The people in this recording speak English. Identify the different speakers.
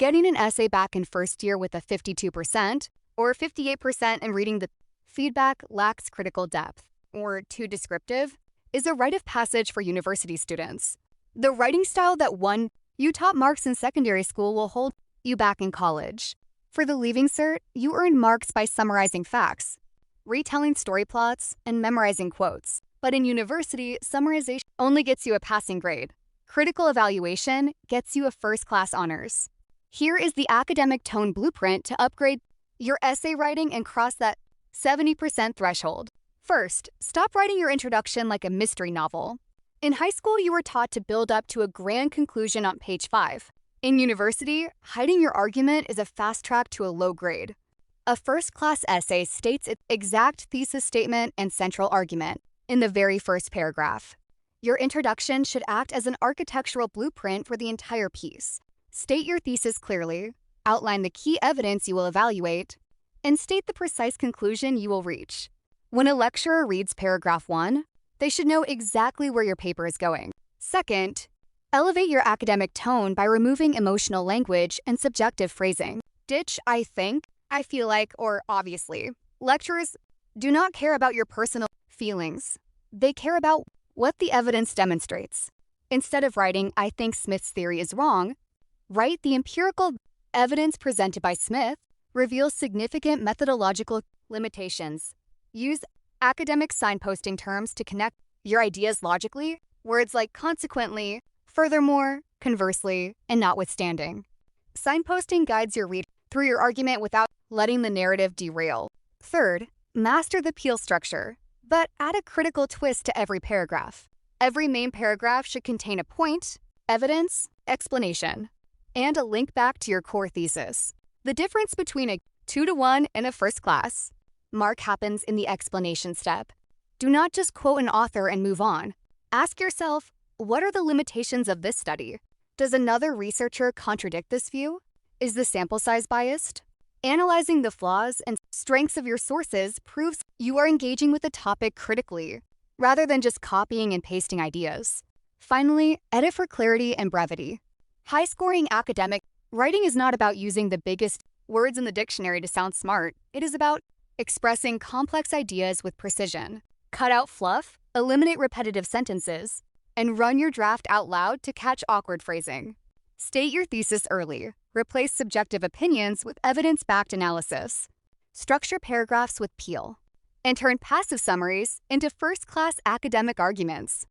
Speaker 1: Getting an essay back in first year with a 52% or 58% and reading the feedback lacks critical depth or too descriptive is a rite of passage for university students. The writing style that won you top marks in secondary school will hold you back in college. For the Leaving Cert, you earn marks by summarizing facts, retelling story plots, and memorizing quotes. But in university, summarization only gets you a passing grade. Critical evaluation gets you a first-class honors. Here is the academic tone blueprint to upgrade your essay writing and cross that 70% threshold. First, stop writing your introduction like a mystery novel. In high school, you were taught to build up to a grand conclusion on page 5. In university, hiding your argument is a fast track to a low grade. A first-class essay states its exact thesis statement and central argument in the very first paragraph. Your introduction should act as an architectural blueprint for the entire piece. State your thesis clearly, outline the key evidence you will evaluate, and state the precise conclusion you will reach. When a lecturer reads paragraph 1, they should know exactly where your paper is going. Second, elevate your academic tone by removing emotional language and subjective phrasing. Ditch "I think," "I feel like," or "obviously." Lecturers do not care about your personal feelings. They care about what the evidence demonstrates. Instead of writing "I think Smith's theory is wrong," write "The empirical evidence presented by Smith reveals significant methodological limitations." Use academic signposting terms to connect your ideas logically. Words like "consequently," "furthermore," "conversely," and "notwithstanding." Signposting guides your reader through your argument without letting the narrative derail. Third, master the Peel structure, but add a critical twist to every paragraph. Every main paragraph should contain a point, evidence, explanation, and a link back to your core thesis. The difference between a 2-to-1 and a first class mark happens in the explanation step. Do not just quote an author and move on. Ask yourself, what are the limitations of this study? Does another researcher contradict this view? Is the sample size biased? Analyzing the flaws and strengths of your sources proves you are engaging with the topic critically, rather than just copying and pasting ideas. Finally, edit for clarity and brevity. High-scoring academic writing is not about using the biggest words in the dictionary to sound smart. It is about expressing complex ideas with precision. Cut out fluff, eliminate repetitive sentences, and run your draft out loud to catch awkward phrasing. State your thesis early. Replace subjective opinions with evidence-backed analysis. Structure paragraphs with Peel, and turn passive summaries into first-class academic arguments.